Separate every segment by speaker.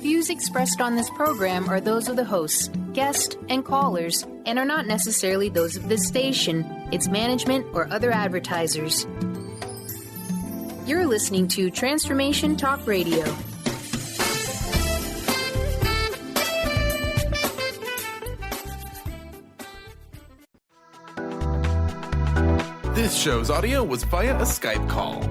Speaker 1: views expressed on this program are those of the hosts, guests, and callers, and are not necessarily those of this station, its management, or other advertisers. You're listening to Transformation Talk Radio.
Speaker 2: This show's audio was via a Skype call.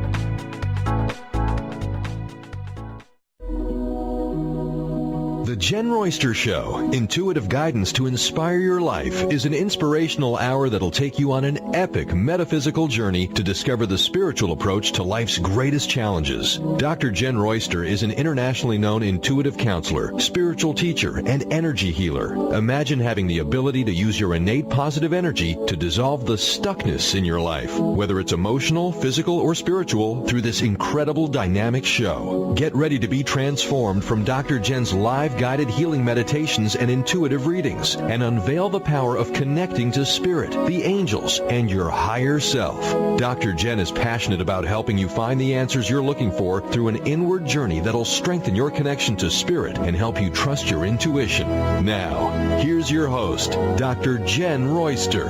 Speaker 3: The Jenn Royster Show, intuitive guidance to inspire your life, is an inspirational hour that'll take you on an epic metaphysical journey to discover the spiritual approach to life's greatest challenges. Dr. Jenn Royster is an internationally known intuitive counselor, spiritual teacher, and energy healer. Imagine having the ability to use your innate positive energy to dissolve the stuckness in your life, whether it's emotional, physical, or spiritual, through this incredible dynamic show. Get ready to be transformed from Dr. Jenn's live guided healing meditations and intuitive readings, and unveil the power of connecting to spirit, the angels, and your higher self. Dr. Jenn is passionate about helping you find the answers you're looking for through an inward journey that'll strengthen your connection to spirit and help you trust your intuition. Now, here's your host, Dr. Jenn Royster.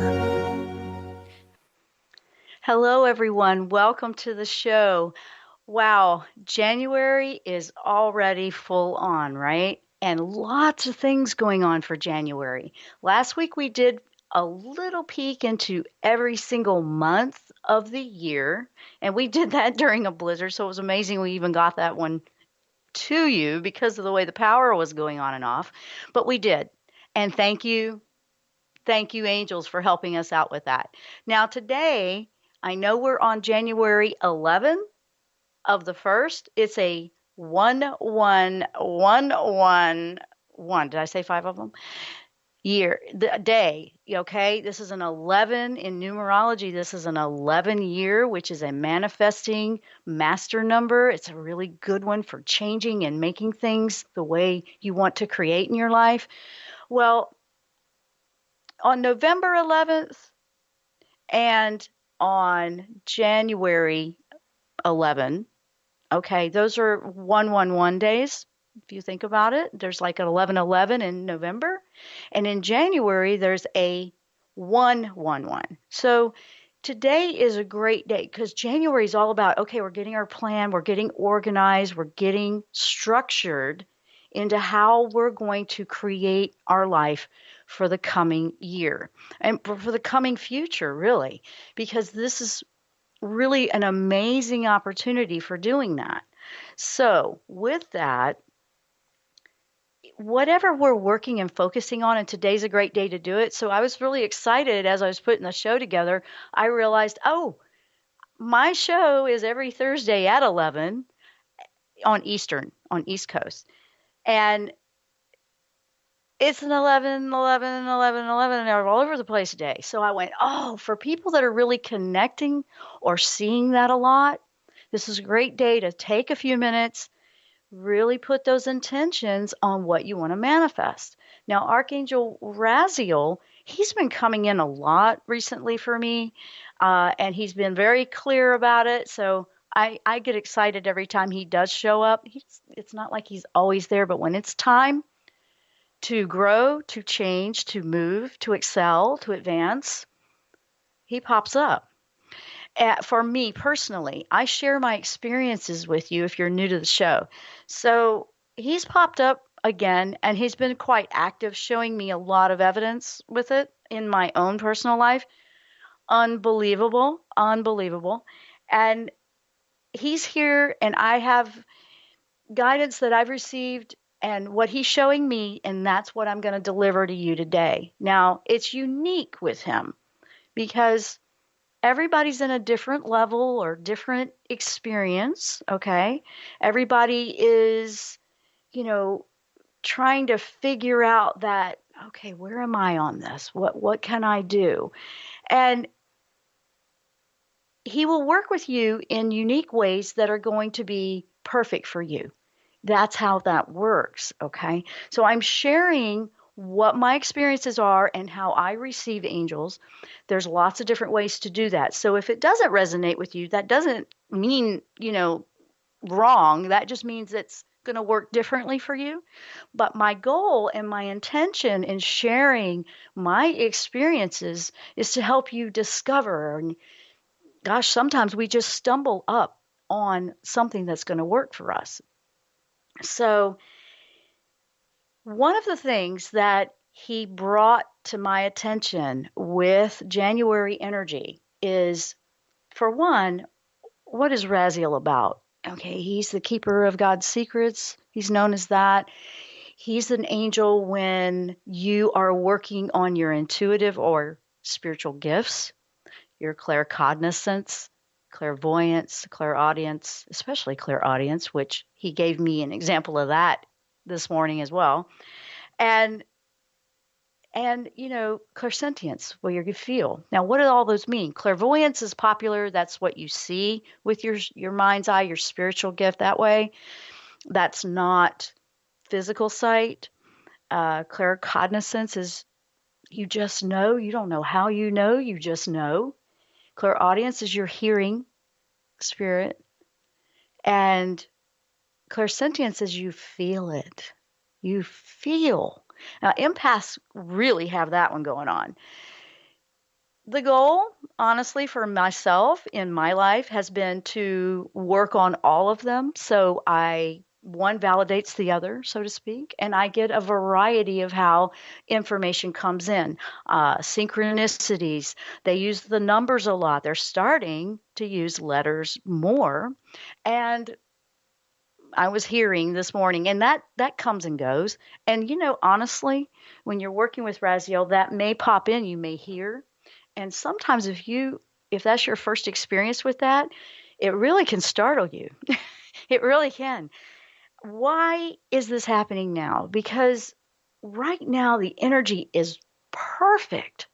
Speaker 4: Hello, everyone. Welcome to the show. Wow, January is already full on, right? And lots of things going on for January. Last week we did a little peek into every single month of the year, and we did that during a blizzard, so it was amazing we even got that one to you because of the way the power was going on and off. But we did, and thank you, angels, for helping us out with that. Now today, I know we're on January 11th of the 1st. It's a 1-1-1-1-1. Did I say 5 of them? Year, the day. Okay, this is an 11 in numerology. This is an 11 year, which is a manifesting master number. It's a really good one for changing and making things the way you want to create in your life. Well, on November 11th and on January 11th. Okay, those are 1-1-1 days. If you think about it, there's like an 11-11 in November. And in January, there's a 1-1-1. So today is a great day because January is all about, okay, we're getting our plan, we're getting organized, we're getting structured into how we're going to create our life for the coming year and for the coming future, really, because this is really an amazing opportunity for doing that. So with that, whatever we're working and focusing on, and today's a great day to do it. So I was really excited as I was putting the show together. I realized, my show is every Thursday at 11 on Eastern, on East Coast. And it's an 11, 11, 11, 11, and they're all over the place today. So I went, for people that are really connecting or seeing that a lot, this is a great day to take a few minutes, really put those intentions on what you want to manifest. Now, Archangel Raziel, he's been coming in a lot recently for me, and he's been very clear about it. So I get excited every time he does show up. It's not like he's always there, but when it's time to grow, to change, to move, to excel, to advance, he pops up. For me personally, I share my experiences with you if you're new to the show. So he's popped up again, and he's been quite active, showing me a lot of evidence with it in my own personal life. Unbelievable. And he's here, and I have guidance that I've received and what he's showing me, and that's what I'm going to deliver to you today. Now, it's unique with him because everybody's in a different level or different experience, okay? Everybody is, trying to figure out that, okay, where am I on this? What can I do? And he will work with you in unique ways that are going to be perfect for you. That's how that works, okay? So I'm sharing what my experiences are and how I receive angels. There's lots of different ways to do that. So if it doesn't resonate with you, that doesn't mean, wrong. That just means it's going to work differently for you. But my goal and my intention in sharing my experiences is to help you discover. And gosh, sometimes we just stumble up on something that's going to work for us. So, one of the things that he brought to my attention with January energy is, for one, what is Raziel about? Okay, he's the keeper of God's secrets. He's known as that. He's an angel when you are working on your intuitive or spiritual gifts, your claircognizance, clairvoyance, clairaudience, especially clairaudience, which he gave me an example of that this morning as well. And clairsentience, where you can feel. Now, what do all those mean? Clairvoyance is popular. That's what you see with your mind's eye, your spiritual gift that way. That's not physical sight. Claircognizance is you just know. You don't know how you know. You just know. Clairaudience is your hearing spirit. And clairsentience is you feel it. You feel. Now, empaths really have that one going on. The goal, honestly, for myself in my life has been to work on all of them. So one validates the other, so to speak, and I get a variety of how information comes in. Synchronicities, they use the numbers a lot. They're starting to use letters more. And I was hearing this morning, and that comes and goes. And honestly, when you're working with Raziel, that may pop in, you may hear. And sometimes if that's your first experience with that, it really can startle you. It really can. Why is this happening now? Because right now the energy is perfect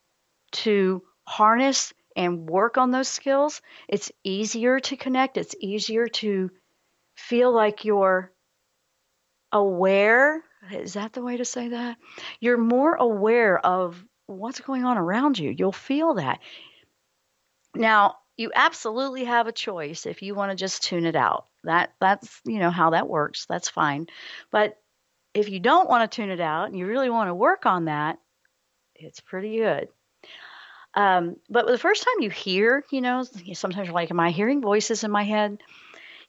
Speaker 4: to harness and work on those skills. It's easier to connect. It's easier to feel like you're aware. Is that the way to say that? You're more aware of what's going on around you. You'll feel that. Now, you absolutely have a choice if you want to just tune it out. That's how that works. That's fine. But if you don't want to tune it out and you really want to work on that, it's pretty good. But the first time you hear, sometimes you're like, am I hearing voices in my head?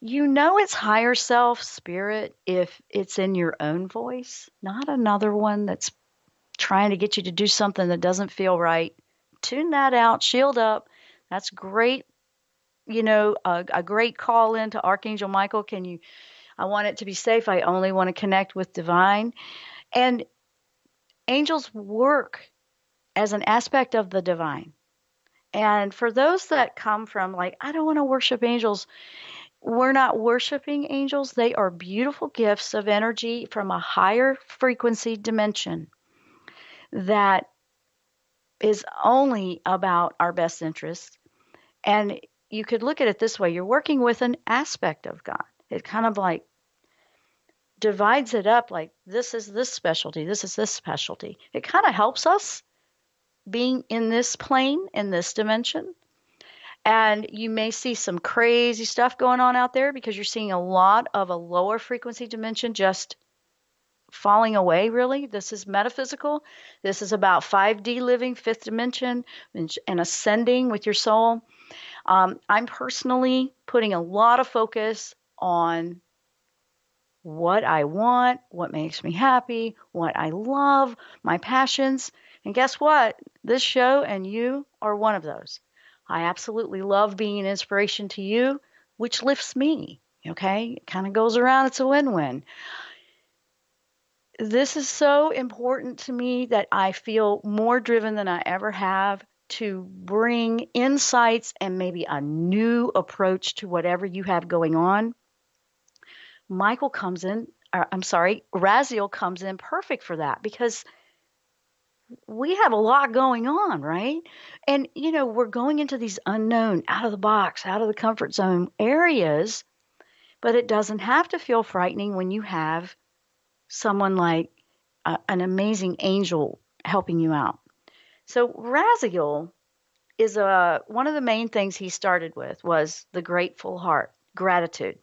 Speaker 4: It's higher self, spirit, if it's in your own voice, not another one that's trying to get you to do something that doesn't feel right. Tune that out, shield up. That's great. A great call in to Archangel Michael. I want it to be safe. I only want to connect with divine. And angels work as an aspect of the divine. And for those that come from I don't want to worship angels, we're not worshiping angels. They are beautiful gifts of energy from a higher frequency dimension that is only about our best interests. And you could look at it this way. You're working with an aspect of God. It kind of divides it up this is this specialty, this is this specialty. It kind of helps us being in this plane, in this dimension. And you may see some crazy stuff going on out there because you're seeing a lot of a lower frequency dimension just falling away, really. This is metaphysical. This is about 5D living, fifth dimension, and ascending with your soul. I'm personally putting a lot of focus on what I want, what makes me happy, what I love, my passions. And guess what? This show and you are one of those. I absolutely love being an inspiration to you, which lifts me. Okay? It kind of goes around. It's a win-win. This is so important to me that I feel more driven than I ever have to bring insights and maybe a new approach to whatever you have going on. Raziel comes in perfect for that because we have a lot going on, right? And, we're going into these unknown, out of the box, out of the comfort zone areas, but it doesn't have to feel frightening when you have someone like an amazing angel helping you out. So Raziel is one of the main things he started with was the grateful heart, gratitude.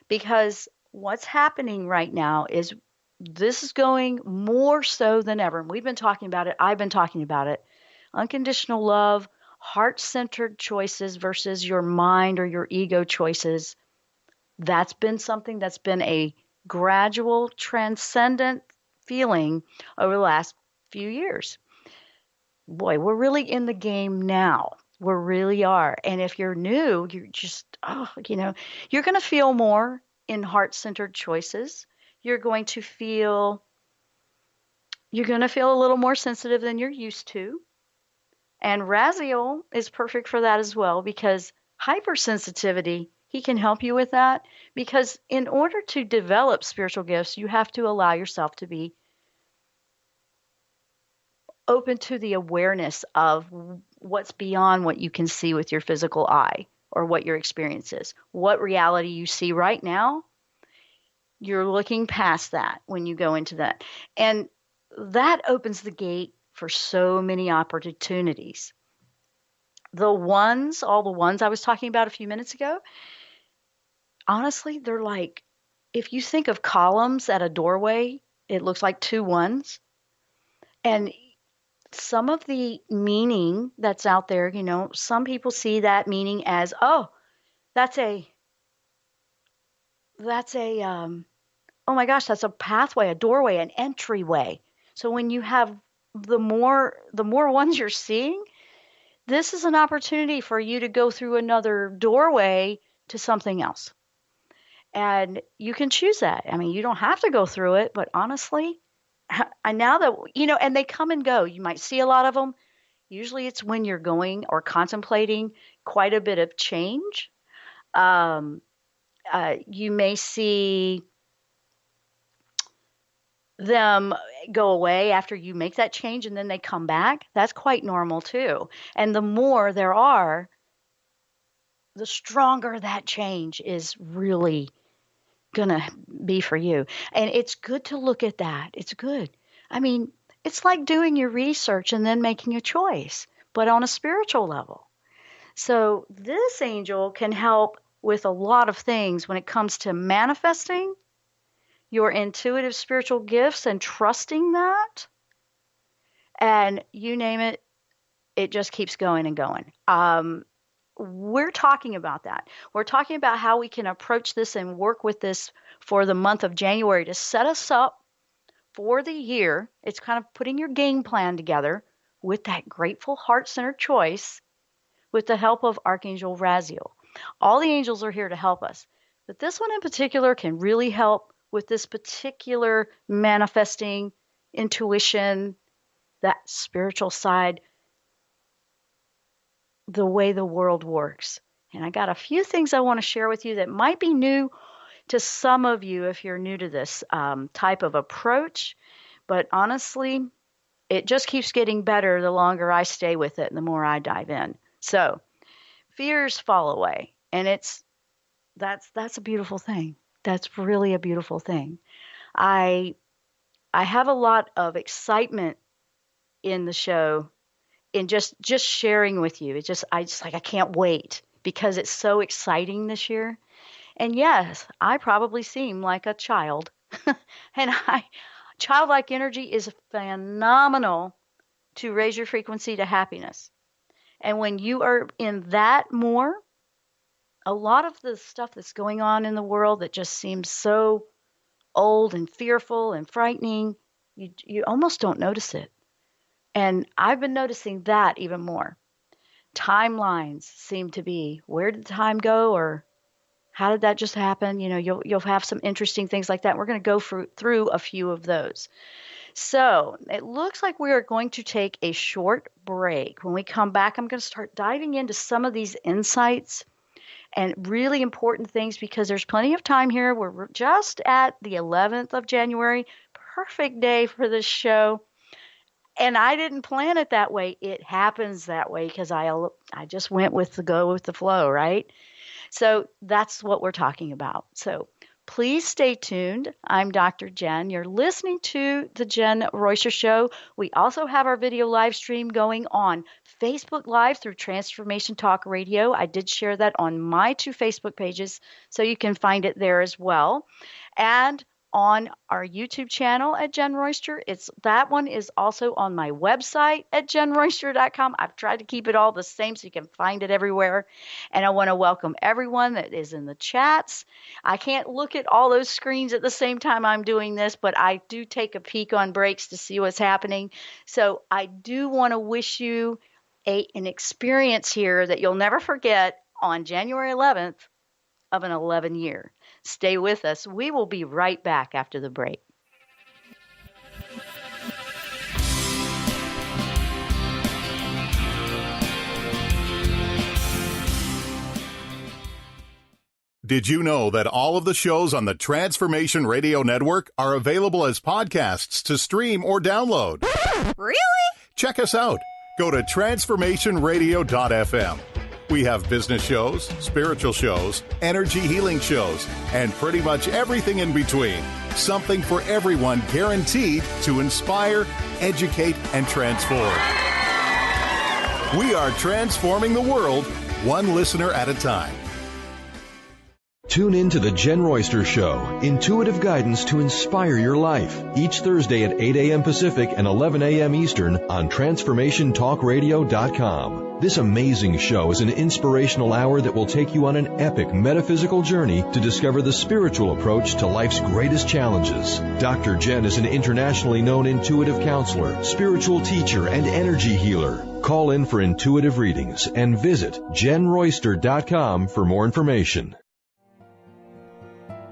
Speaker 4: Because what's happening right now is this is going more so than ever. And we've been talking about it. I've been talking about it. Unconditional love, heart-centered choices versus your mind or your ego choices. That's been something that's been a gradual, transcendent feeling over the last few years. Boy, we're really in the game now. We really are. And if you're new, you're just, you're going to feel more in heart-centered choices. You're going to feel a little more sensitive than you're used to. And Raziel is perfect for that as well, because hypersensitivity, he can help you with that. Because in order to develop spiritual gifts, you have to allow yourself to be open to the awareness of what's beyond what you can see with your physical eye or what your experience is. What reality you see right now, you're looking past that when you go into that. And that opens the gate for so many opportunities. All the ones I was talking about a few minutes ago, honestly, they're like, if you think of columns at a doorway, it looks like two ones. And some of the meaning that's out there, some people see that meaning as, that's a, oh my gosh, that's a pathway, a doorway, an entryway. So when you have the more ones you're seeing, this is an opportunity for you to go through another doorway to something else. And you can choose that. I mean, you don't have to go through it, but honestly, now that, and they come and go, you might see a lot of them. Usually it's when you're going or contemplating quite a bit of change. You may see them go away after you make that change and then they come back. That's quite normal too. And the more there are, the stronger that change is really going to be for you. And it's good to look at that. It's good. I mean, it's like doing your research and then making a choice, but on a spiritual level. So this angel can help with a lot of things when it comes to manifesting your intuitive spiritual gifts and trusting that. And you name it, it just keeps going and going. We're talking about that. We're talking about how we can approach this and work with this for the month of January to set us up for the year. It's kind of putting your game plan together with that grateful heart-centered choice with the help of Archangel Raziel. All the angels are here to help us, but this one in particular can really help with this particular manifesting intuition, that spiritual side, the way the world works. And I got a few things I want to share with you that might be new to some of you if you're new to this type of approach. But honestly, it just keeps getting better the longer I stay with it and the more I dive in. So fears fall away. And that's a beautiful thing. That's really a beautiful thing. I have a lot of excitement in the show in just sharing with you. I can't wait because it's so exciting this year. And yes, I probably seem like a child. And childlike energy is phenomenal to raise your frequency to happiness. And when you are in that more, a lot of the stuff that's going on in the world that just seems so old and fearful and frightening, you almost don't notice it. And I've been noticing that even more. Timelines seem to be, where did the time go, or how did that just happen? You'll have some interesting things like that. We're going to go through a few of those. So it looks like we are going to take a short break. When we come back, I'm going to start diving into some of these insights and really important things because there's plenty of time here. We're just at the 11th of January. Perfect day for this show. And I didn't plan it that way. It happens that way because I just went with the flow, right? So that's what we're talking about. So please stay tuned. I'm Dr. Jenn. You're listening to the Jenn Royster Show. We also have our video live stream going on Facebook Live through Transformation Talk Radio. I did share that on my 2 Facebook pages, so you can find it there as well. and on our YouTube channel at Jenn Royster. That one is also on my website at jennroyster.com. I've tried to keep it all the same so you can find it everywhere. And I want to welcome everyone that is in the chats. I can't look at all those screens at the same time I'm doing this, but I do take a peek on breaks to see what's happening. So I do want to wish you an experience here that you'll never forget on January 11th of an 11 year. Stay with us. We will be right back after the break.
Speaker 5: Did you know that all of the shows on the Transformation Radio Network are available as podcasts to stream or download?
Speaker 6: Really?
Speaker 5: Check us out. Go to transformationradio.fm. We have business shows, spiritual shows, energy healing shows, and pretty much everything in between. Something for everyone, guaranteed to inspire, educate, and transform. We are transforming the world, one listener at a time.
Speaker 3: Tune in to The Jenn Royster Show, intuitive guidance to inspire your life, each Thursday at 8 a.m. Pacific and 11 a.m. Eastern on TransformationTalkRadio.com. This amazing show is an inspirational hour that will take you on an epic metaphysical journey to discover the spiritual approach to life's greatest challenges. Dr. Jenn is an internationally known intuitive counselor, spiritual teacher, and energy healer. Call in for intuitive readings and visit JennRoyster.com for more information.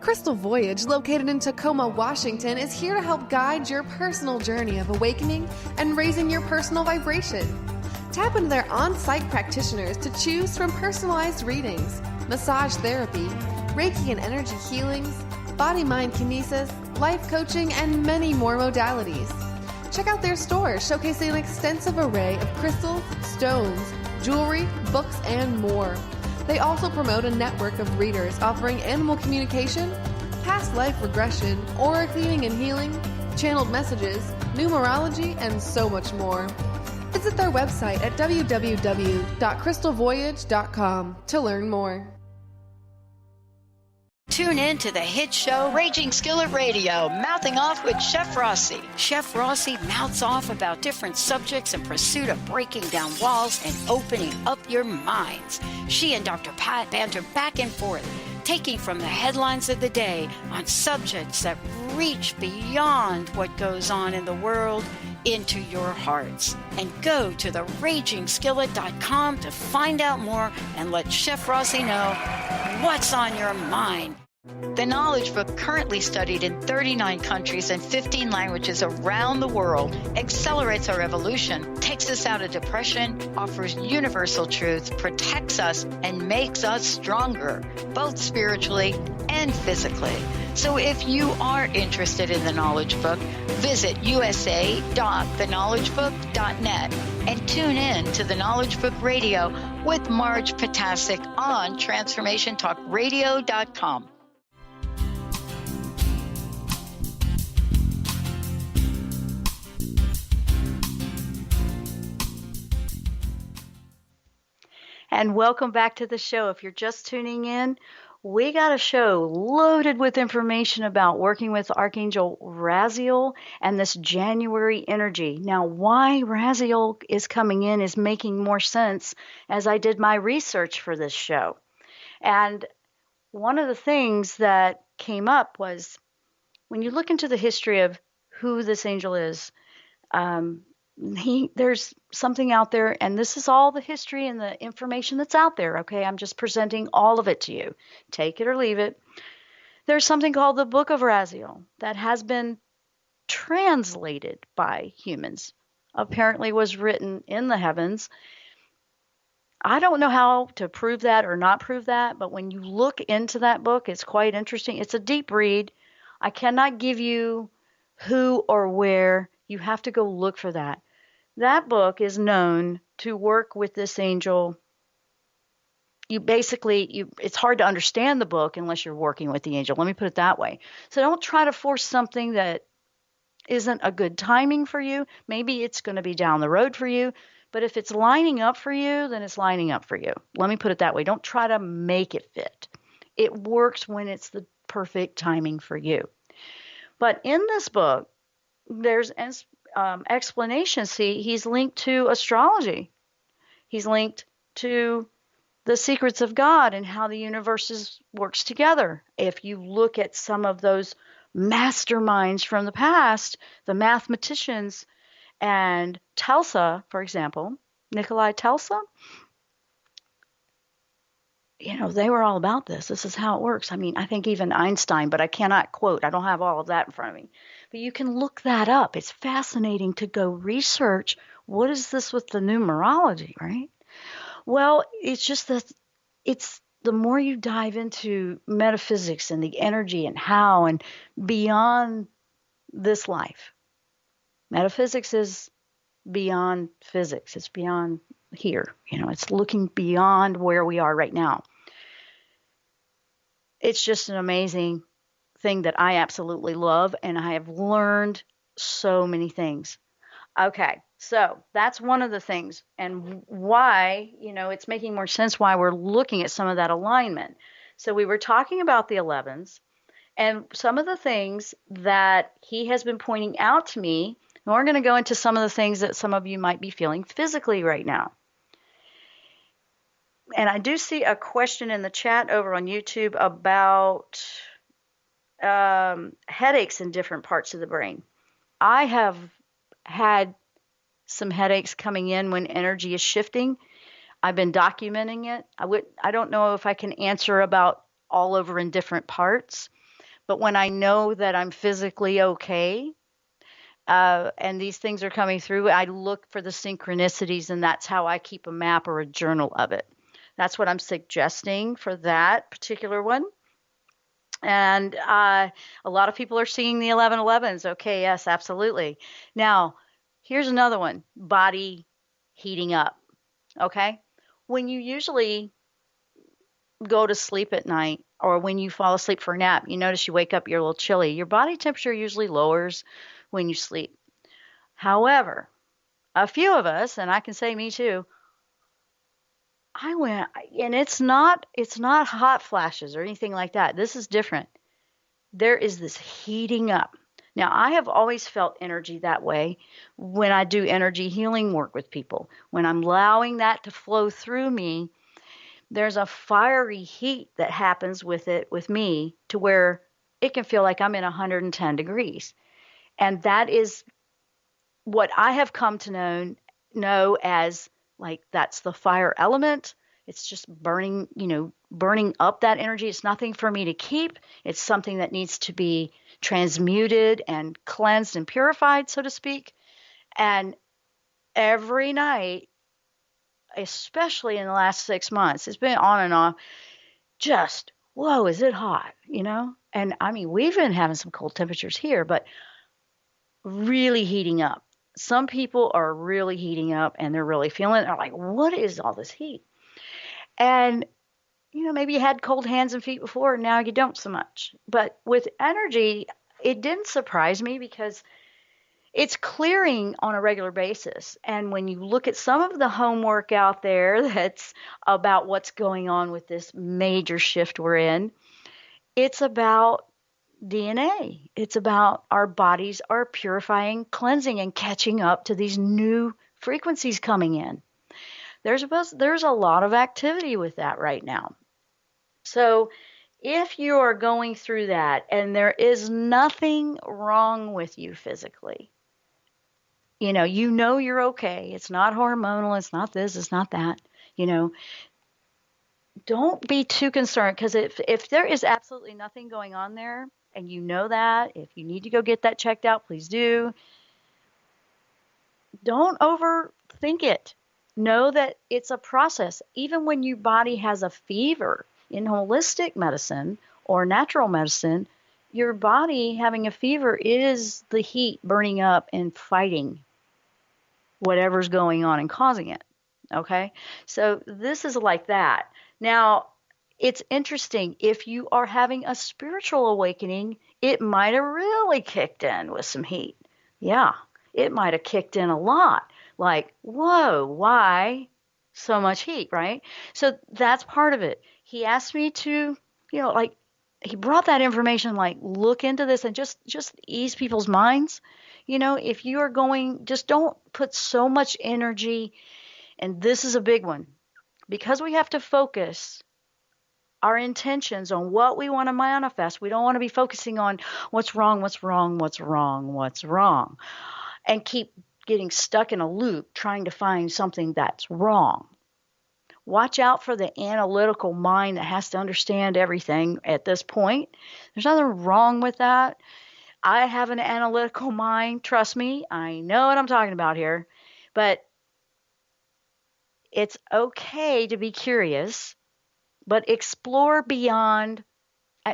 Speaker 7: Crystal Voyage, located in Tacoma, Washington, is here to help guide your personal journey of awakening and raising your personal vibration. Tap into their on-site practitioners to choose from personalized readings, massage therapy, Reiki and energy healings, body-mind kinesis, life coaching, and many more modalities. Check out their store showcasing an extensive array of crystals, stones, jewelry, books, and more. They also promote a network of readers offering animal communication, past life regression, aura cleaning and healing, channeled messages, numerology, and so much more. Visit their website at www.crystalvoyage.com to learn more.
Speaker 8: Tune in to the hit show Raging Skillet Radio, Mouthing Off with Chef Rossi. Chef Rossi mouths off about different subjects in pursuit of breaking down walls and opening up your minds. She and Dr. Pat banter back and forth, taking from the headlines of the day on subjects that reach beyond what goes on in the world into your hearts. And go to theragingskillet.com to find out more and let Chef Rossi know what's on your mind. The Knowledge Book, currently studied in 39 countries and 15 languages around the world, accelerates our evolution, takes us out of depression, offers universal truth, protects us, and makes us stronger, both spiritually and physically. So if you are interested in the Knowledge Book, visit usa.theknowledgebook.net and tune in to the Knowledge Book Radio with Marge Potasic on TransformationTalkRadio.com.
Speaker 4: And welcome back to the show. If you're just tuning in, we got a show loaded with information about working with Archangel Raziel and this January energy. Now, why Raziel is coming in is making more sense as I did my research for this show. And one of the things that came up was when you look into the history of who this angel is, there's something out there, and this is all the history and the information that's out there, okay? I'm just presenting all of it to you. Take it or leave it. There's something called the Book of Raziel that has been translated by humans. Apparently was written in the heavens. I don't know how to prove that or not prove that, but when you look into that book, it's quite interesting. It's a deep read. I cannot give you who or where. You have to go look for that. That book is known to work with this angel. It's hard to understand the book unless you're working with the angel. Let me put it that way. So don't try to force something that isn't a good timing for you. Maybe it's going to be down the road for you. But if it's lining up for you, then it's lining up for you. Let me put it that way. Don't try to make it fit. It works when it's the perfect timing for you. But in this book, there's explanation. See, he's linked to astrology. He's linked to the secrets of God and how the universe works together. If you look at some of those masterminds from the past, the mathematicians and Tesla, for example, Nikola Tesla, they were all about this. This is how it works. I mean, I think even Einstein, but I cannot quote. I don't have all of that in front of me. But you can look that up. It's fascinating to go research what is this with the numerology, right? Well, it's just that it's the more you dive into metaphysics and the energy and how and beyond this life. Metaphysics is beyond physics. It's beyond here. It's looking beyond where we are right now. It's just an amazing thing that I absolutely love, and I have learned so many things. Okay, so that's one of the things, and why, it's making more sense why we're looking at some of that alignment. So we were talking about the 11s, and some of the things that he has been pointing out to me, and we're going to go into some of the things that some of you might be feeling physically right now. And I do see a question in the chat over on YouTube about headaches in different parts of the brain. I have had some headaches coming in when energy is shifting. I've been documenting it. I don't know if I can answer about all over in different parts, but when I know that I'm physically okay, and these things are coming through, I look for the synchronicities, and that's how I keep a map or a journal of it. That's what I'm suggesting for that particular one. And a lot of people are seeing the 1111s. Okay, yes, absolutely. Now, here's another one, body heating up. Okay? When you usually go to sleep at night or when you fall asleep for a nap, you notice you wake up, you're a little chilly. Your body temperature usually lowers when you sleep. However, a few of us, and I can say me too, I went, and it's not hot flashes or anything like that. This is different. There is this heating up. Now, I have always felt energy that way when I do energy healing work with people. When I'm allowing that to flow through me, there's a fiery heat that happens with me to where it can feel like I'm in 110 degrees. And that is what I have come to know as like that's the fire element. It's just burning up that energy. It's nothing for me to keep. It's something that needs to be transmuted and cleansed and purified, so to speak. And every night, especially in the last 6 months, it's been on and off, just, whoa, is it hot, And I mean, we've been having some cold temperatures here, but really heating up. Some people are really heating up and they're really feeling it. They're like, what is all this heat? And, maybe you had cold hands and feet before, and now you don't so much. But with energy, it didn't surprise me because it's clearing on a regular basis. And when you look at some of the homework out there that's about what's going on with this major shift we're in, it's about DNA. It's about our bodies are purifying, cleansing, and catching up to these new frequencies coming in. There's a lot of activity with that right now. So if you are going through that and there is nothing wrong with you physically, you're okay. It's not hormonal. It's not this. It's not that. Don't be too concerned, because if there is absolutely nothing going on there, and that, if you need to go get that checked out, please do. Don't overthink it. Know that it's a process. Even when your body has a fever in holistic medicine or natural medicine, your body having a fever is the heat burning up and fighting whatever's going on and causing it. Okay? So this is like that. Now, it's interesting. If you are having a spiritual awakening, it might have really kicked in with some heat. Yeah, it might have kicked in a lot. Like, whoa, why so much heat, right? So that's part of it. He asked me to, he brought that information, like, look into this and just ease people's minds. If you are going, just don't put so much energy. And this is a big one, because we have to focus our intentions on what we want to manifest. We don't want to be focusing on what's wrong, what's wrong, what's wrong, what's wrong, and keep getting stuck in a loop trying to find something that's wrong. Watch out for the analytical mind that has to understand everything at this point. There's nothing wrong with that. I have an analytical mind. Trust me, I know what I'm talking about here. But it's okay to be curious, but explore beyond.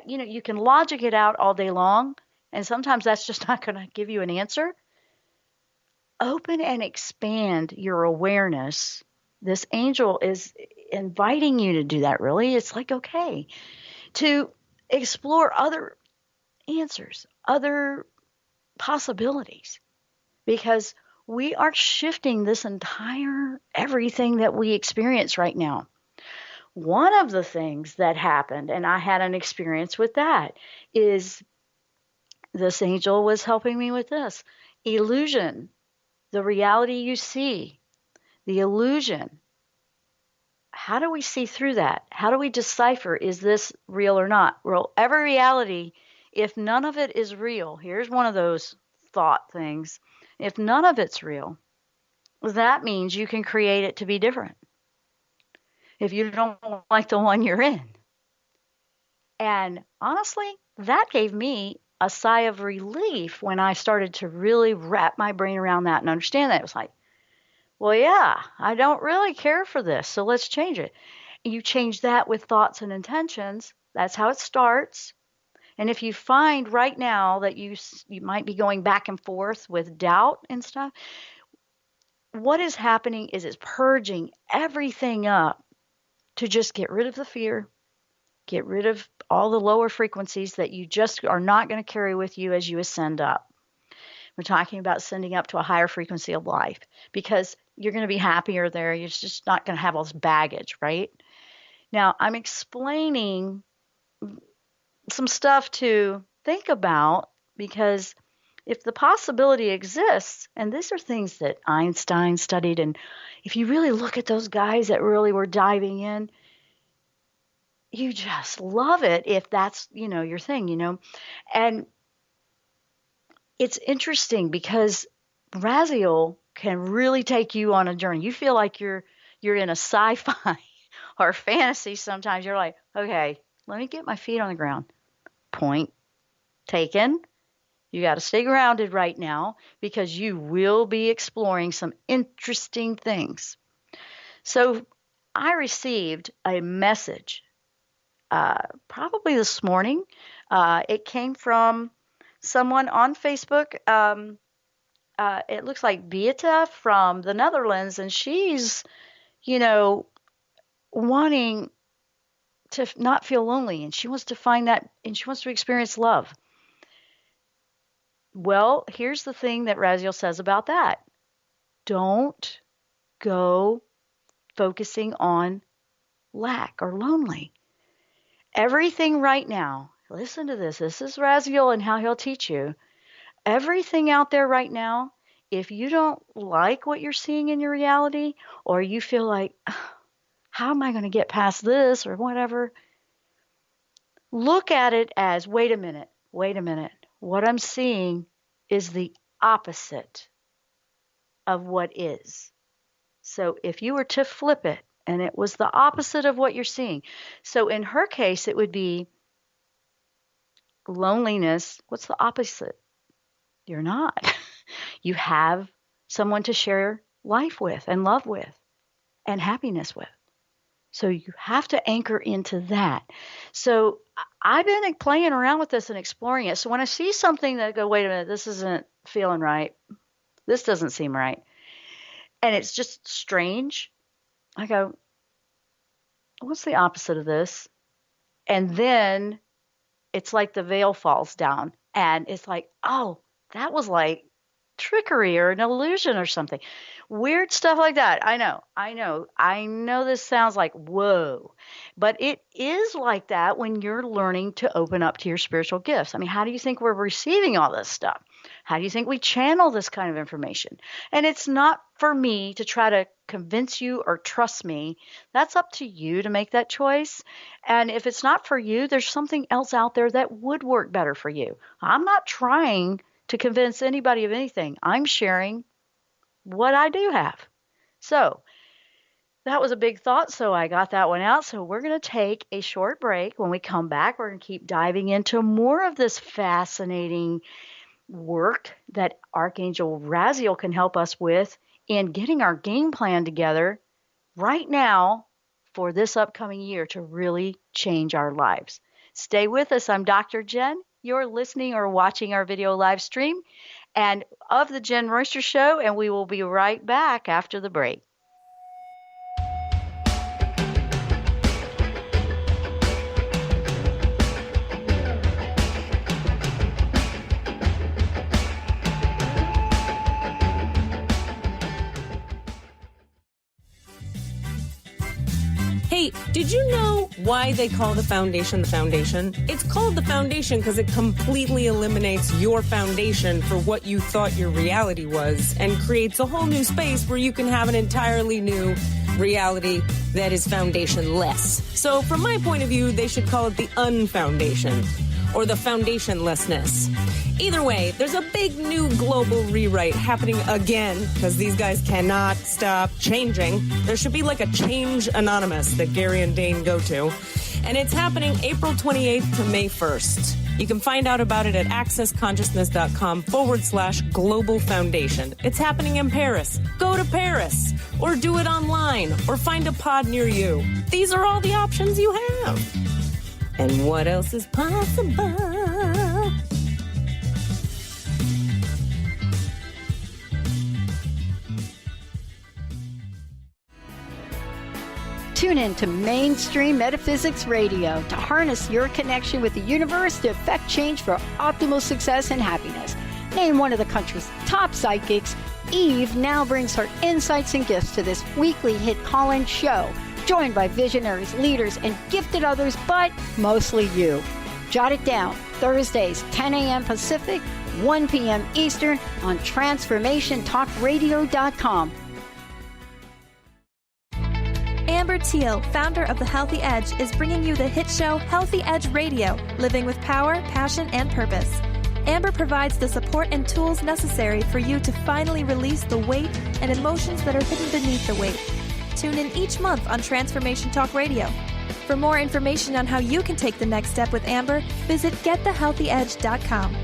Speaker 4: You can logic it out all day long, and sometimes that's just not going to give you an answer. Open and expand your awareness. This angel is inviting you to do that, really. It's like, okay, to explore other answers, other possibilities, because we are shifting this entire everything that we experience right now. One of the things that happened, and I had an experience with that, is this angel was helping me with this. Illusion, the reality you see, the illusion. How do we see through that? How do we decipher, is this real or not? Well, every reality, if none of it is real, here's one of those thought things. If none of it's real, that means you can create it to be different if you don't like the one you're in. And honestly, that gave me a sigh of relief when I started to really wrap my brain around that and understand that. It was like, well, yeah, I don't really care for this, so let's change it. You change that with thoughts and intentions. That's how it starts. And if you find right now that you might be going back and forth with doubt and stuff, what is happening is it's purging everything up to just get rid of the fear, get rid of all the lower frequencies that you just are not going to carry with you as you ascend up. We're talking about sending up to a higher frequency of life, because you're going to be happier there. You're just not going to have all this baggage, right? Now, I'm explaining some stuff to think about, because if the possibility exists, and these are things that Einstein studied, and if you really look at those guys that really were diving in, you just love it if that's, your thing, And it's interesting because Raziel can really take you on a journey. You feel like you're in a sci-fi or fantasy sometimes. You're like, okay, let me get my feet on the ground. Point taken. You got to stay grounded right now, because you will be exploring some interesting things. So I received a message probably this morning. It came from someone on Facebook. It looks like Beata from the Netherlands, and she's, wanting to not feel lonely, and she wants to find that, and she wants to experience love. Well, here's the thing that Raziel says about that. Don't go focusing on lack or lonely. Everything right now, listen to this. This is Raziel and how he'll teach you. Everything out there right now, if you don't like what you're seeing in your reality, or you feel like, how am I going to get past this or whatever, look at it as, wait a minute. What I'm seeing is the opposite of what is. So if you were to flip it, and it was the opposite of what you're seeing. So in her case, it would be loneliness. What's the opposite? You're not. You have someone to share life with and love with and happiness with. So you have to anchor into that. So I've been playing around with this and exploring it. So when I see something that I go, wait a minute, this isn't feeling right. This doesn't seem right. And it's just strange. I go, what's the opposite of this? And then it's like the veil falls down, and it's like, oh, that was like trickery or an illusion or something. Weird stuff like that. I know this sounds like whoa, but it is like that when you're learning to open up to your spiritual gifts. I mean, how do you think we're receiving all this stuff? How do you think we channel this kind of information? And it's not for me to try to convince you or trust me. That's up to you to make that choice. And if it's not for you, there's something else out there that would work better for you. I'm not trying to convince anybody of anything. I'm sharing what I do have. So that was a big thought, so I got that one out. So we're going to take a short break. When we come back, we're going to keep diving into more of this fascinating work that Archangel Raziel can help us with in getting our game plan together right now for this upcoming year to really change our lives. Stay with us. I'm Dr. Jenn. You're listening or watching our video live stream and of the Jenn Royster Show, and we will be right back after the break.
Speaker 6: Hey, did you know why they call the foundation? It's called the foundation because it completely eliminates your foundation for what you thought your reality was and creates a whole new space where you can have an entirely new reality that is foundationless. So from my point of view, they should call it the unfoundation or the foundationlessness. Either way, there's a big new global rewrite happening again because these guys cannot stop changing. There should be like a Change Anonymous that Gary and Dane go to. And it's happening April 28th to May 1st. You can find out about it at accessconsciousness.com/global foundation. It's happening in Paris. Go to Paris or do it online or find a pod near you. These are all the options you have. And what else is possible?
Speaker 8: Tune in to Mainstream Metaphysics Radio to harness your connection with the universe to effect change for optimal success and happiness. Named one of the country's top psychics, Eve now brings her insights and gifts to this weekly hit call-in show, joined by visionaries, leaders, and gifted others, but mostly you. Jot it down, Thursdays, 10 a.m. Pacific, 1 p.m. Eastern on TransformationTalkRadio.com.
Speaker 9: Amber Teal, founder of The Healthy Edge, is bringing you the hit show Healthy Edge Radio, living with power, passion, and purpose. Amber provides the support and tools necessary for you to finally release the weight and emotions that are hidden beneath the weight. Tune in each month on Transformation Talk Radio. For more information on how you can take the next step with Amber, visit getthehealthyedge.com.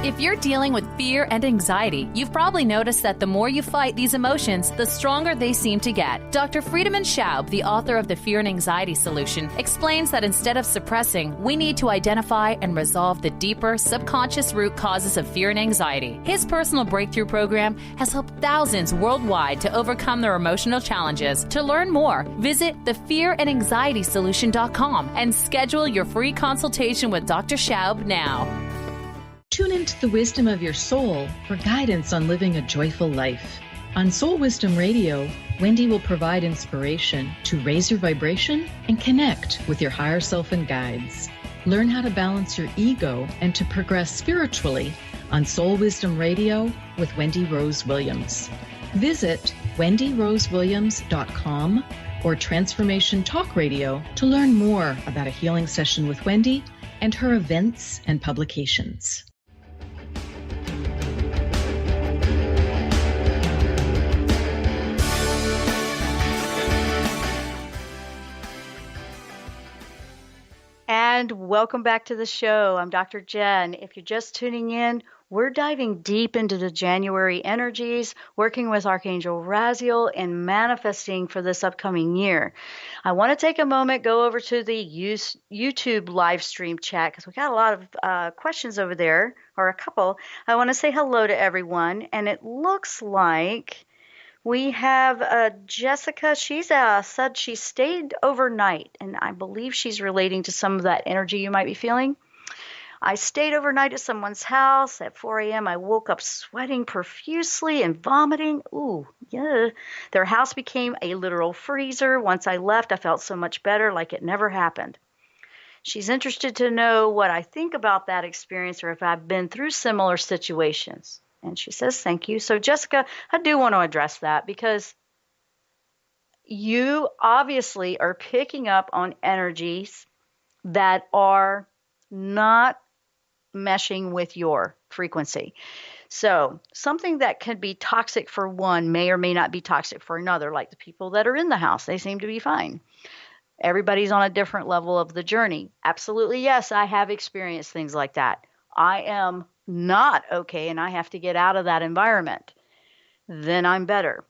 Speaker 10: If you're dealing with fear and anxiety, you've probably noticed that the more you fight these emotions, the stronger they seem to get. Dr. Friedemann Schaub, the author of The Fear and Anxiety Solution, explains that instead of suppressing, we need to identify and resolve the deeper subconscious root causes of fear and anxiety. His personal breakthrough program has helped thousands worldwide to overcome their emotional challenges. To learn more, visit thefearandanxietysolution.com and schedule your free consultation with Dr. Schaub now.
Speaker 11: Tune into the wisdom of your soul for guidance on living a joyful life. On Soul Wisdom Radio, Wendy will provide inspiration to raise your vibration and connect with your higher self and guides. Learn how to balance your ego and to progress spiritually on Soul Wisdom Radio with Wendy Rose Williams. Visit wendyrosewilliams.com or Transformation Talk Radio to learn more about a healing session with Wendy and her events and publications.
Speaker 4: And welcome back to the show. I'm Dr. Jenn. If you're just tuning in, we're diving deep into the January energies, working with Archangel Raziel and manifesting for this upcoming year. I want to take a moment, go over to the YouTube live stream chat because we got a lot of questions over there, or a couple. I want to say hello to everyone. And it looks like We have Jessica. She's said she stayed overnight, and I believe she's relating to some of that energy you might be feeling. I stayed overnight at someone's house. At 4 a.m., I woke up sweating profusely and vomiting. Ooh, yeah. Their house became a literal freezer. Once I left, I felt so much better, like it never happened. She's interested to know what I think about that experience or if I've been through similar situations. And she says, thank you. So, Jessica, I do want to address that because you obviously are picking up on energies that are not meshing with your frequency. So something that could be toxic for one may or may not be toxic for another, like the people that are in the house. They seem to be fine. Everybody's on a different level of the journey. Absolutely, yes, I have experienced things like that. I am not okay and I have to get out of that environment. Then I'm better.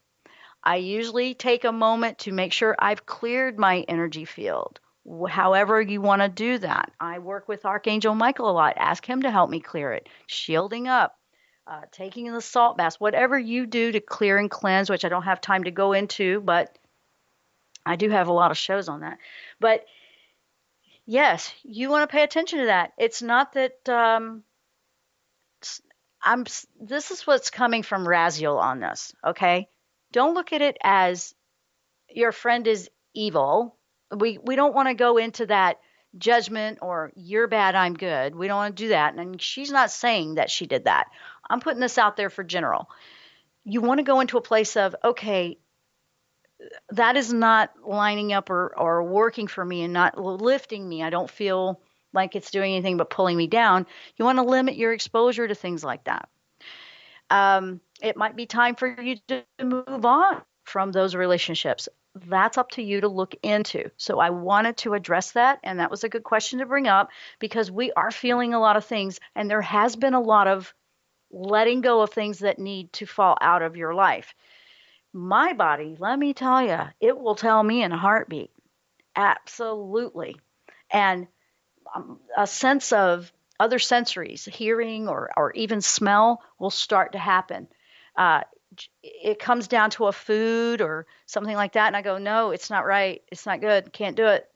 Speaker 4: I usually take a moment to make sure I've cleared my energy field. However you want to do that. I work with Archangel Michael a lot. Ask him to help me clear it. Shielding up, taking the salt baths, whatever you do to clear and cleanse, which I don't have time to go into, but I do have a lot of shows on that. But yes, you want to pay attention to that. It's not that this is what's coming from Raziel on this, okay? Don't look at it as your friend is evil. We don't want to go into that judgment or you're bad, I'm good. We don't want to do that. And she's not saying that she did that. I'm putting this out there for general. You want to go into a place of, okay, that is not lining up or working for me and not lifting me. I don't feel like it's doing anything but pulling me down. You want to limit your exposure to things like that. It might be time for you to move on from those relationships. That's up to you to look into. So I wanted to address that, and that was a good question to bring up because we are feeling a lot of things, and there has been a lot of letting go of things that need to fall out of your life. My body, let me tell you, it will tell me in a heartbeat. Absolutely. And a sense of other sensories, hearing or even smell, will start to happen. It comes down to a food or something like that, and I go, no, it's not right. It's not good. Can't do it.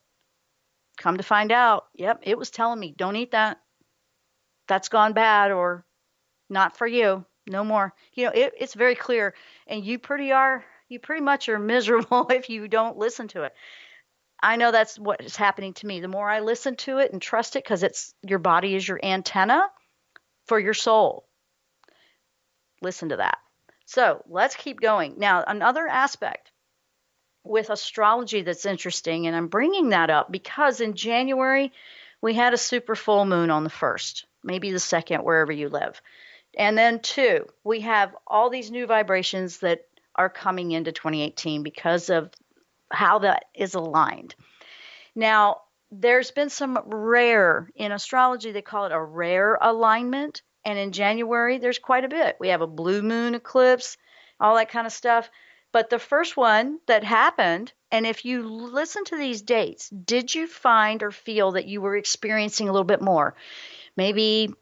Speaker 4: Come to find out, yep, it was telling me, don't eat that. That's gone bad or not for you. No more. It's very clear, and you pretty much are miserable if you don't listen to it. I know that's what is happening to me. The more I listen to it and trust it, because your body is your antenna for your soul. Listen to that. So let's keep going. Now, another aspect with astrology that's interesting, and I'm bringing that up because in January, we had a super full moon on the 1st, maybe the 2nd, wherever you live. And then 2, we have all these new vibrations that are coming into 2018 because of how that is aligned. Now, there's been some rare, in astrology, they call it a rare alignment. And in January, there's quite a bit. We have a blue moon eclipse, all that kind of stuff. But the first one that happened, and if you listen to these dates, did you find or feel that you were experiencing a little bit more? Maybe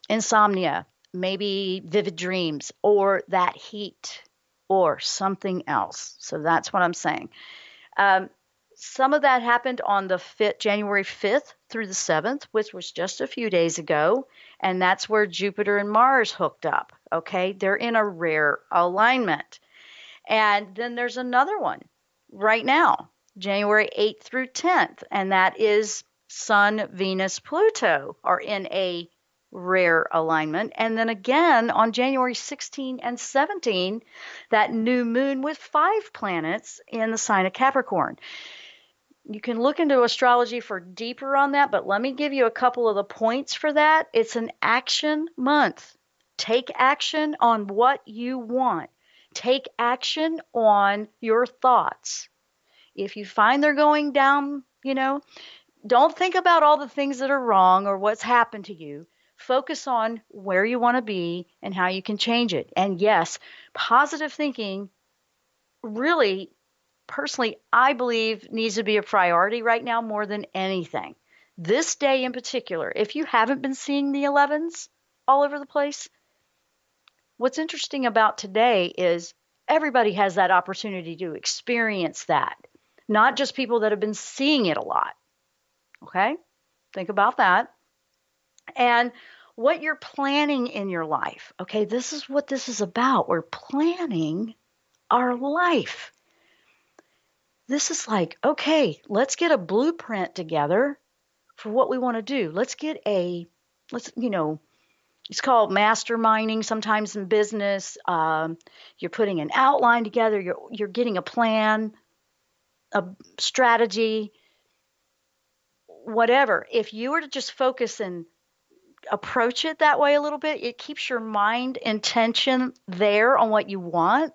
Speaker 4: insomnia, maybe vivid dreams, or that heat, or something else. So that's what I'm saying. Some of that happened on the January 5th through the 7th, which was just a few days ago. And that's where Jupiter and Mars hooked up. Okay. They're in a rare alignment. And then there's another one right now, January 8th through 10th. And that is Sun, Venus, Pluto are in a rare alignment. And then again on January 16 and 17, that new moon with 5 planets in the sign of Capricorn. You can look into astrology for deeper on that, but let me give you a couple of the points for that. It's an action month. Take action on what you want. Take action on your thoughts. If you find they're going down, don't think about all the things that are wrong or what's happened to you. Focus on where you want to be and how you can change it. And yes, positive thinking really, personally, I believe needs to be a priority right now more than anything. This day in particular, if you haven't been seeing the 11s all over the place, what's interesting about today is Everybody has that opportunity to experience that, not just people that have been seeing it a lot. Okay? Think about that. And what you're planning in your life. Okay, this is what this is about. We're planning our life. This is like, okay, let's get a blueprint together for what we want to do. It's called masterminding sometimes in business. You're putting an outline together. You're getting a plan, a strategy, whatever. If you were to just focus and approach it that way a little bit, it keeps your mind intention there on what you want.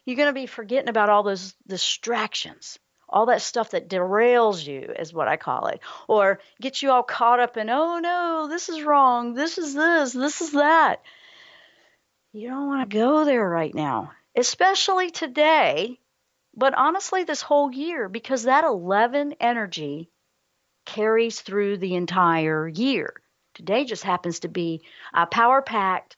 Speaker 4: You're going to be forgetting about all those distractions, all that stuff that derails you is what I call it, or gets you all caught up in, oh no, this is wrong, this is that. You don't want to go there right now, especially today, but honestly this whole year, because that 11 energy carries through the entire year. Today just happens to be a power-packed,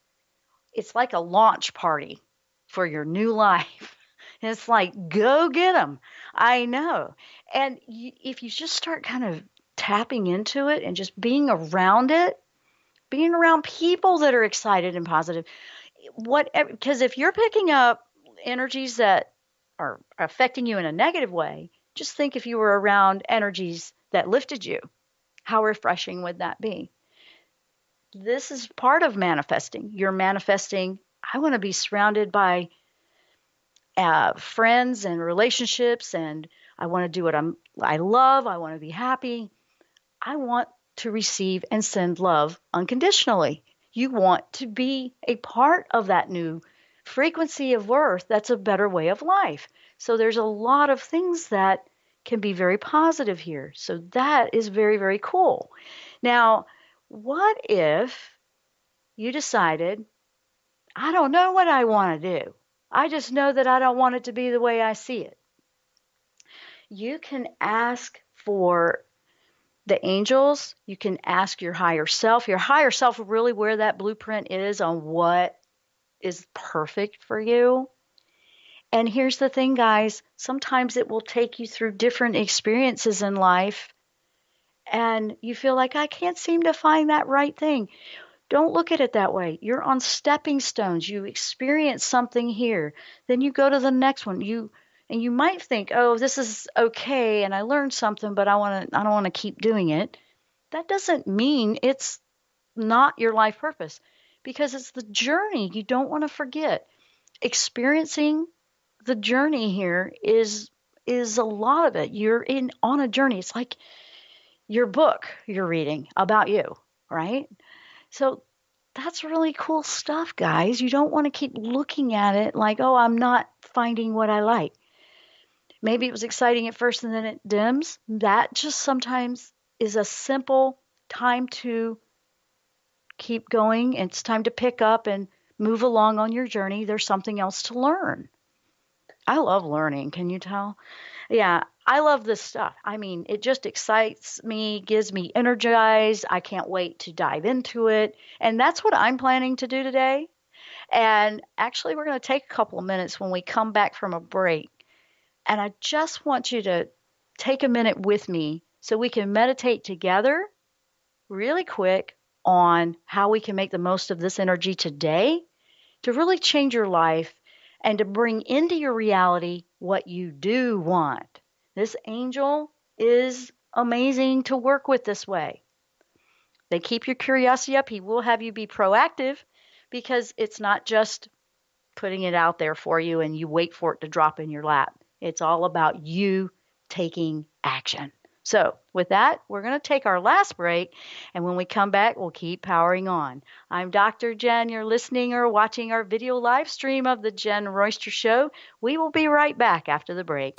Speaker 4: it's like a launch party for your new life. And it's like, go get them. I know. And if you just start kind of tapping into it and just being around it, being around people that are excited and positive, because if you're picking up energies that are affecting you in a negative way, just think if you were around energies that lifted you, how refreshing would that be? This is part of manifesting. You're manifesting, I want to be surrounded by friends and relationships, and I want to do what I love. I want to be happy. I want to receive and send love unconditionally. You want to be a part of that new frequency of worth. That's a better way of life. So there's a lot of things that can be very positive here. So that is very, very cool. Now, what if you decided, I don't know what I want to do. I just know that I don't want it to be the way I see it. You can ask for the angels. You can ask your higher self. Your higher self really where that blueprint is on what is perfect for you. And here's the thing, guys. Sometimes it will take you through different experiences in life, and you feel like, I can't seem to find that right thing. Don't look at it that way. You're on stepping stones. You experience something here. Then you go to the next one. You might think, oh, this is okay, and I learned something, but I don't want to keep doing it. That doesn't mean it's not your life purpose, because it's the journey. You don't want to forget. Experiencing the journey here is a lot of it. You're on a journey. It's like your book you're reading about you, right? So that's really cool stuff, guys. You don't want to keep looking at it like, oh, I'm not finding what I like. Maybe it was exciting at first and then it dims. That just sometimes is a simple time to keep going. It's time to pick up and move along on your journey. There's something else to learn. I love learning. Can you tell? Yeah, I love this stuff. I mean, it just excites me, gives me energized. I can't wait to dive into it. And that's what I'm planning to do today. And actually, we're going to take a couple of minutes when we come back from a break. And I just want you to take a minute with me so we can meditate together really quick on how we can make the most of this energy today to really change your life and to bring into your reality what you do want. This angel is amazing to work with this way. They keep your curiosity up. He will have you be proactive, because it's not just putting it out there for you and you wait for it to drop in your lap. It's all about you taking action. So with that, we're going to take our last break, and when we come back, we'll keep powering on. I'm Dr. Jenn. You're listening or watching our video live stream of the Jenn Royster Show. We will be right back after the break.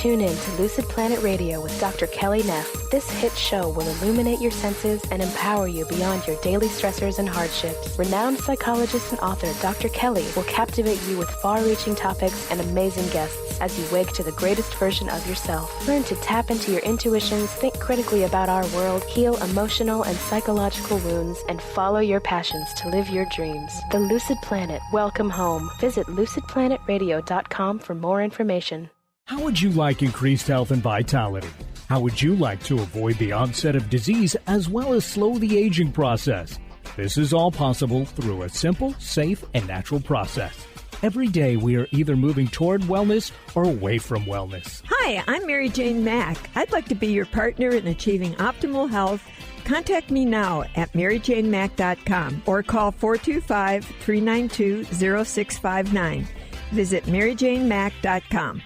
Speaker 12: Tune in to Lucid Planet Radio with Dr. Kelly Neff. This hit show will illuminate your senses and empower you beyond your daily stressors and hardships. Renowned psychologist and author Dr. Kelly will captivate you with far-reaching topics and amazing guests as you wake to the greatest version of yourself. Learn to tap into your intuitions, think critically about our world, heal emotional and psychological wounds, and follow your passions to live your dreams. The Lucid Planet. Welcome home. Visit lucidplanetradio.com for more information.
Speaker 13: How would you like increased health and vitality? How would you like to avoid the onset of disease as well as slow the aging process? This is all possible through a simple, safe, and natural process. Every day we are either moving toward wellness or away from wellness.
Speaker 14: Hi, I'm Mary Jane Mack. I'd like to be your partner in achieving optimal health. Contact me now at maryjanemack.com or call 425-392-0659. Visit maryjanemack.com.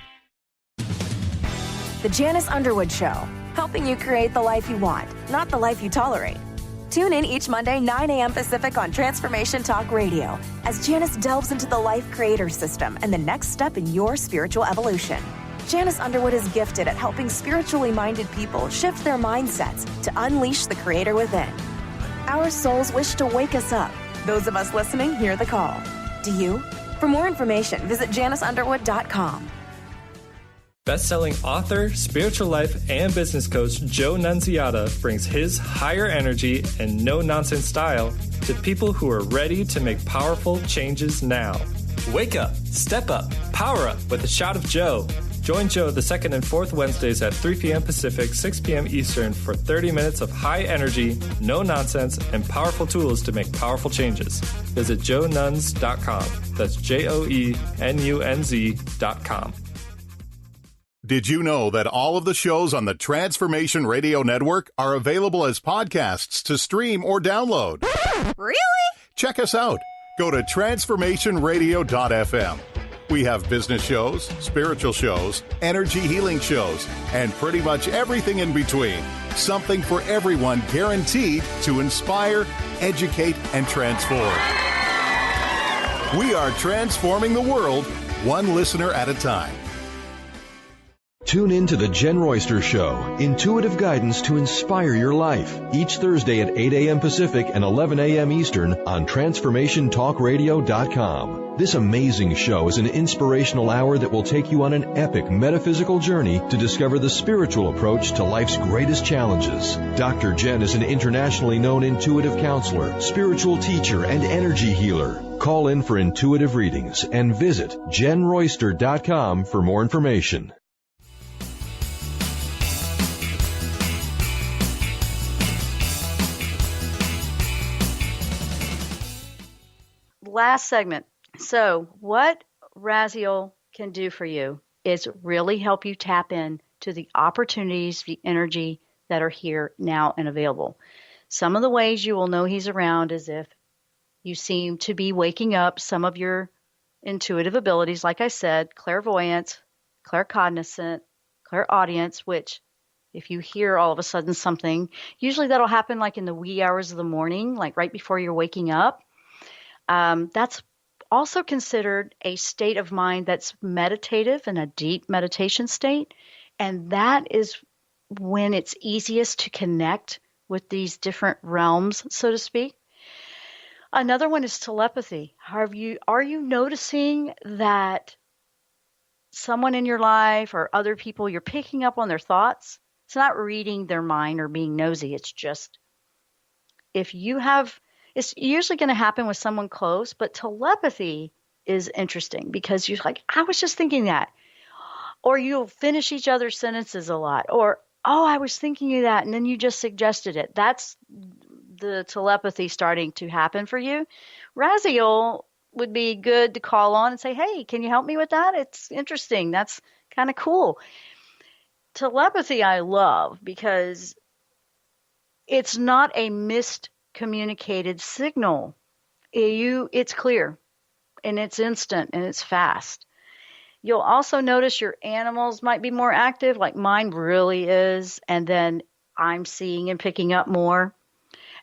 Speaker 15: The Janice Underwood Show, helping you create the life you want, not the life you tolerate. Tune in each Monday, 9 a.m. Pacific on Transformation Talk Radio as Janice delves into the life creator system and the next step in your spiritual evolution. Janice Underwood is gifted at helping spiritually minded people shift their mindsets to unleash the creator within. Our souls wish to wake us up. Those of us listening hear the call. Do you? For more information, visit janiceunderwood.com.
Speaker 16: Best-selling author, spiritual life, and business coach Joe Nunziata brings his higher energy and no-nonsense style to people who are ready to make powerful changes now. Wake up, step up, power up with a shot of Joe. Join Joe the second and fourth Wednesdays at 3 p.m. Pacific, 6 p.m. Eastern for 30 minutes of high energy, no nonsense, and powerful tools to make powerful changes. Visit joenuns.com. That's JOENUNZ.com.
Speaker 5: Did you know that all of the shows on the Transformation Radio Network are available as podcasts to stream or download?
Speaker 17: Really?
Speaker 5: Check us out. Go to transformationradio.fm. We have business shows, spiritual shows, energy healing shows, and pretty much everything in between. Something for everyone, guaranteed to inspire, educate, and transform. We are transforming the world, one listener at a time.
Speaker 3: Tune in to the Jenn Royster Show, intuitive guidance to inspire your life, each Thursday at 8 a.m. Pacific and 11 a.m. Eastern on TransformationTalkRadio.com. This amazing show is an inspirational hour that will take you on an epic metaphysical journey to discover the spiritual approach to life's greatest challenges. Dr. Jenn is an internationally known intuitive counselor, spiritual teacher, and energy healer. Call in for intuitive readings and visit JennRoyster.com for more information.
Speaker 4: Last segment. So what Raziel can do for you is really help you tap in to the opportunities, the energy that are here now and available. Some of the ways you will know he's around is if you seem to be waking up some of your intuitive abilities, like I said, clairvoyance, claircognizant, clairaudience, which if you hear all of a sudden something, usually that'll happen like in the wee hours of the morning, like right before you're waking up. That's also considered a state of mind that's meditative and a deep meditation state. And that is when it's easiest to connect with these different realms, so to speak. Another one is telepathy. Are you noticing that someone in your life or other people, you're picking up on their thoughts? It's not reading their mind or being nosy. It's just it's usually going to happen with someone close, but telepathy is interesting because you're like, I was just thinking that. Or you'll finish each other's sentences a lot. Or, oh, I was thinking of that, and then you just suggested it. That's the telepathy starting to happen for you. Raziel would be good to call on and say, hey, can you help me with that? It's interesting. That's kind of cool. Telepathy I love because it's not a miscommunicated signal. It's clear, and it's instant, and it's fast. You'll also notice your animals might be more active, like mine really is, and then I'm seeing and picking up more.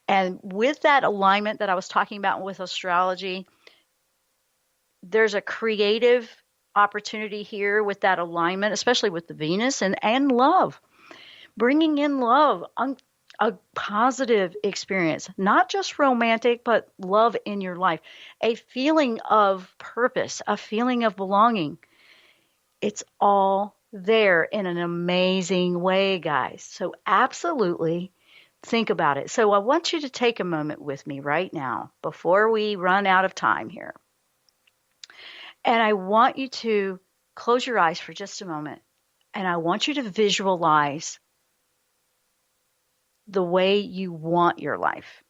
Speaker 4: And with that alignment that I was talking about with astrology, there's a creative opportunity here with that alignment, especially with the Venus and love, bringing in love, a positive experience, not just romantic, but love in your life, a feeling of purpose, a feeling of belonging. It's all there in an amazing way, guys. So absolutely think about it. So I want you to take a moment with me right now before we run out of time here. And I want you to close your eyes for just a moment. And I want you to visualize the way you want your life,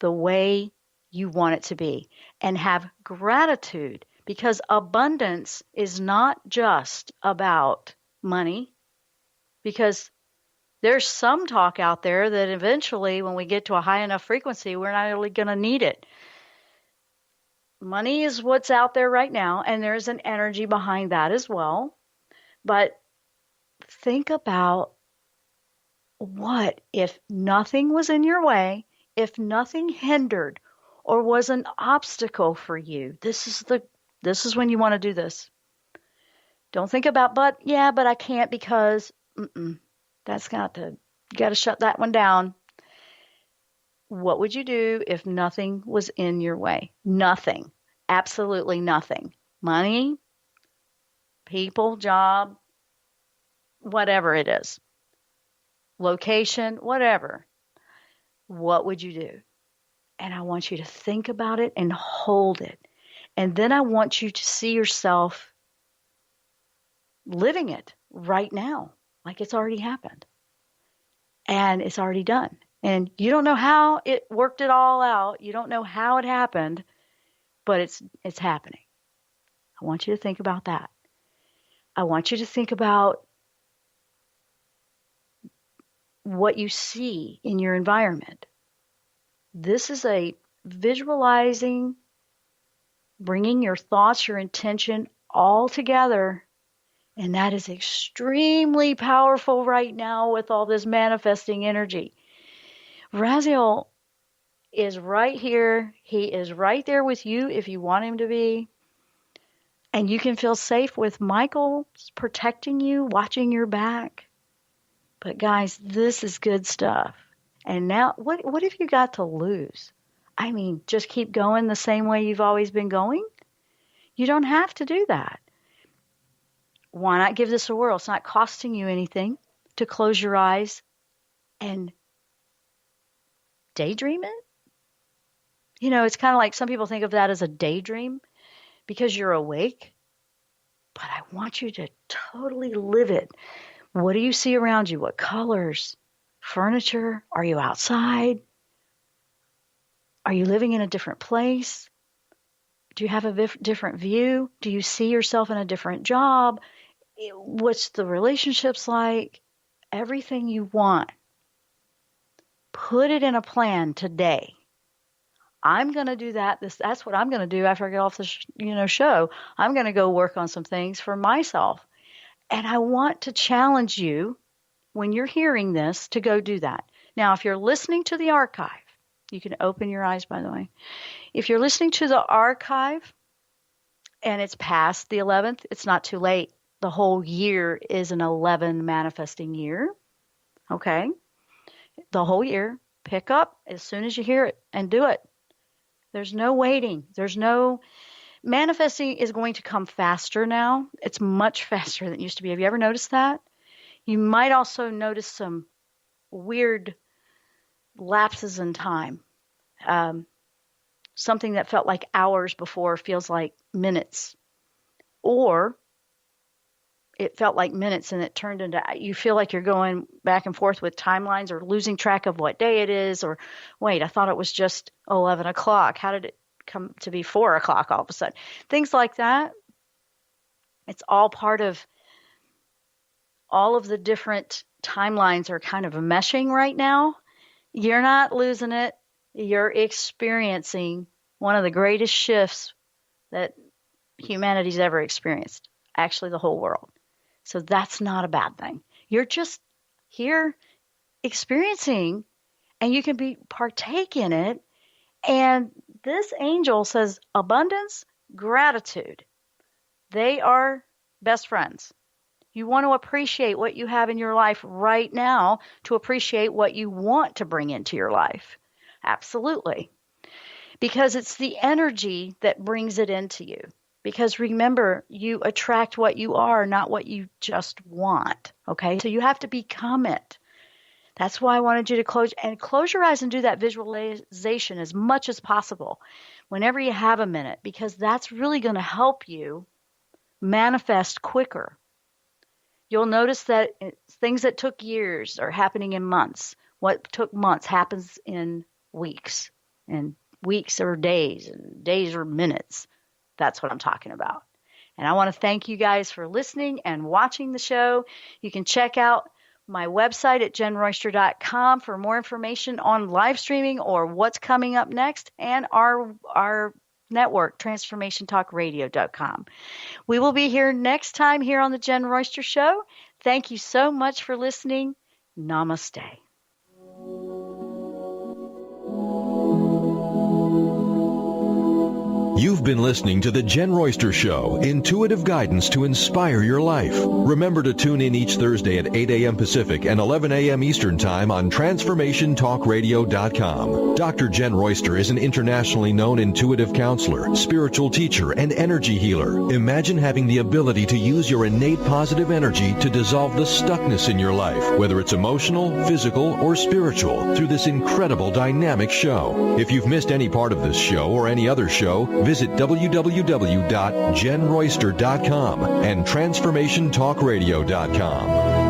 Speaker 4: the way you want it to be, and have gratitude, because abundance is not just about money, because there's some talk out there that eventually when we get to a high enough frequency, we're not really going to need it. Money is what's out there right now, and there's an energy behind that as well. But think about, what if nothing was in your way, if nothing hindered or was an obstacle for you? This is when you want to do this. Don't think about, but I can't because, that's not you got to shut that one down. What would you do if nothing was in your way? Nothing. Absolutely nothing. Money, people, job, whatever it is. Location, whatever. What would you do? And I want you to think about it and hold it. And then I want you to see yourself living it right now, like it's already happened. And it's already done. And you don't know how it worked it all out. You don't know how it happened, but it's happening. I want you to think about that. I want you to think about what you see in your environment. This is a visualizing, bringing your thoughts, your intention all together. And that is extremely powerful right now with all this manifesting energy. Raziel is right here. He is right there with you if you want him to be. And you can feel safe with Michael protecting you, watching your back. But guys, this is good stuff. And now, what have you got to lose? I mean, just keep going the same way you've always been going? You don't have to do that. Why not give this a whirl? It's not costing you anything to close your eyes and daydream it. You know, it's kind of like some people think of that as a daydream because you're awake. But I want you to totally live it. What do you see around you? What colors? Furniture? Are you outside? Are you living in a different place? Do you have a different view? Do you see yourself in a different job? What's the relationships like? Everything you want. Put it in a plan today. I'm going to do that. That's what I'm going to do after I get off the show. I'm going to go work on some things for myself. And I want to challenge you when you're hearing this to go do that. Now, if you're listening to the archive, you can open your eyes, by the way. If you're listening to the archive and it's past the 11th, it's not too late. The whole year is an 11 manifesting year. Okay? The whole year. Pick up as soon as you hear it and do it. There's no waiting. Manifesting is going to come faster now. It's much faster than it used to be. Have you ever noticed that? You might also notice some weird lapses in time. Something that felt like hours before feels like minutes. Or it felt like minutes and it turned into, you feel like you're going back and forth with timelines or losing track of what day it is, or wait, I thought it was just 11 o'clock. How did it come to be 4 o'clock all of a sudden? Things like that. It's all part of all of the different timelines are kind of meshing right now. You're not losing it. You're experiencing one of the greatest shifts that humanity's ever experienced. Actually, the whole world. So that's not a bad thing. You're just here experiencing, and you can partake in it. And this angel says abundance, gratitude. They are best friends. You want to appreciate what you have in your life right now to appreciate what you want to bring into your life. Absolutely. Because it's the energy that brings it into you. Because remember, you attract what you are, not what you just want. Okay? So you have to become it. That's why I wanted you to close your eyes and do that visualization as much as possible whenever you have a minute, because that's really going to help you manifest quicker. You'll notice that things that took years are happening in months. What took months happens in weeks, and weeks are days, and days are minutes. That's what I'm talking about. And I want to thank you guys for listening and watching the show. You can check out my website at JennRoyster.com for more information on live streaming or what's coming up next, and our network, TransformationTalkRadio.com. We will be here next time here on the Jenn Royster Show. Thank you so much for listening. Namaste.
Speaker 3: You've been listening to The Jenn Royster Show, intuitive guidance to inspire your life. Remember to tune in each Thursday at 8 a.m. Pacific and 11 a.m. Eastern Time on TransformationTalkRadio.com. Dr. Jenn Royster is an internationally known intuitive counselor, spiritual teacher, and energy healer. Imagine having the ability to use your innate positive energy to dissolve the stuckness in your life, whether it's emotional, physical, or spiritual, through this incredible dynamic show. If you've missed any part of this show or any other show, visit www.JennRoyster.com and TransformationTalkRadio.com.